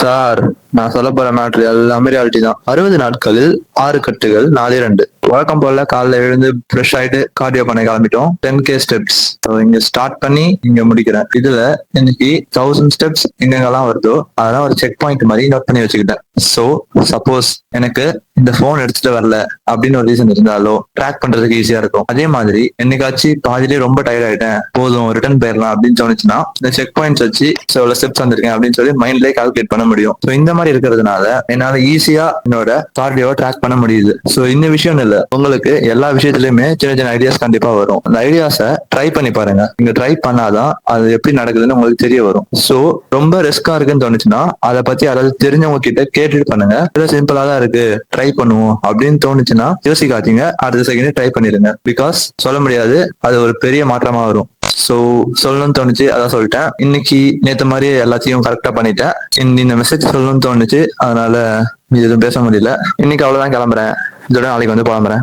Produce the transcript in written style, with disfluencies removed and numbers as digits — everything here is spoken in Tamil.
சார், நான் சொல்ல போற மேட்ரு எல்லாமே ரியாலிட்டி தான். 60 நாட்களில் 6 கட்டுகள் 4 வழக்கம் போல காலைல எழுந்து ஃப்ரெஷ் ஆயிட்டு கார்டியோ பண்ண கிளம்பிட்டோம். 10K ஸ்டெப்ஸ் இங்க ஸ்டார்ட் பண்ணி இங்க முடிக்கிறேன். இதுல இன்னைக்கு 1000 ஸ்டெப்ஸ் எங்கெங்கெல்லாம் வருதோ அதெல்லாம் ஒரு செக் பாயிண்ட் மாதிரி நோட் பண்ணி வச்சுக்கிட்டேன். சோ சப்போஸ் எனக்கு இந்த போன் எடுத்துட்டு வரல அப்படின்னு ஒரு ரீசன் இருந்தாலோ ட்ராக் பண்றதுக்கு ஈஸியா இருக்கும். அதே மாதிரி என்னைக்காச்சும் பாதிலே ரொம்ப டயர்ட் ஆயிட்டேன், போதும் ரிட்டர்ன் போயிடலாம் அப்படின்னு தோணுச்சுன்னா இந்த செக் பாயிண்ட்ஸ் வச்சு எவ்வளவு ஸ்டெப்ஸ் வந்திருக்கேன் அப்படின்னு சொல்லி மைண்ட்லேயே கால்குலேட் பண்ண முடியும். ஸோ இந்த மாதிரி இருக்கிறதுனால என்னால ஈஸியா என்னோட கார்டியோவை ட்ராக் பண்ண முடியுது. ஸோ இந்த விஷயம் இல்ல, உங்களுக்கு எல்லா விஷயத்திலயுமே சின்ன சின்ன ஐடியாஸ் கண்டிப்பா வரும். அந்த ஐடியாஸை ட்ரை பண்ணி பாருங்க. நீங்க ட்ரை பண்ணாதான் அது எப்படி நடக்குதுன்னு உங்களுக்கு தெரிய வரும். ஸோ ரொம்ப ரிஸ்கா இருக்குன்னு தோணுச்சுன்னா அதை பத்தி யாராவது தெரிஞ்சவங்க கிட்ட கேட்டுட்டு பண்ணுங்க. சிம்பிளா தான் இருக்கு, ட்ரை பண்ணுவோம் அப்படின்னு தோணுச்சுன்னா யோசிக்காதீங்க, அடுத்த செகண்ட் ட்ரை பண்ணிருங்க. பிகாஸ் சொல்ல முடியாது, அது ஒரு பெரிய மாற்றமா வரும். சோ சொல்லணும்னு தோணுச்சு, அதான் சொல்லிட்டேன். இன்னைக்கு நேத்து மாதிரி எல்லாத்தையும் கரெக்டா பண்ணிட்டேன். இந்த மெசேஜ் சொல்லணும்னு தோணுச்சு, அதனால எதுவும் பேச முடியல. இன்னைக்கு அவ்வளவுதான், கிளம்புறேன். இதோட நாளைக்கு வந்து கிளம்புறேன்.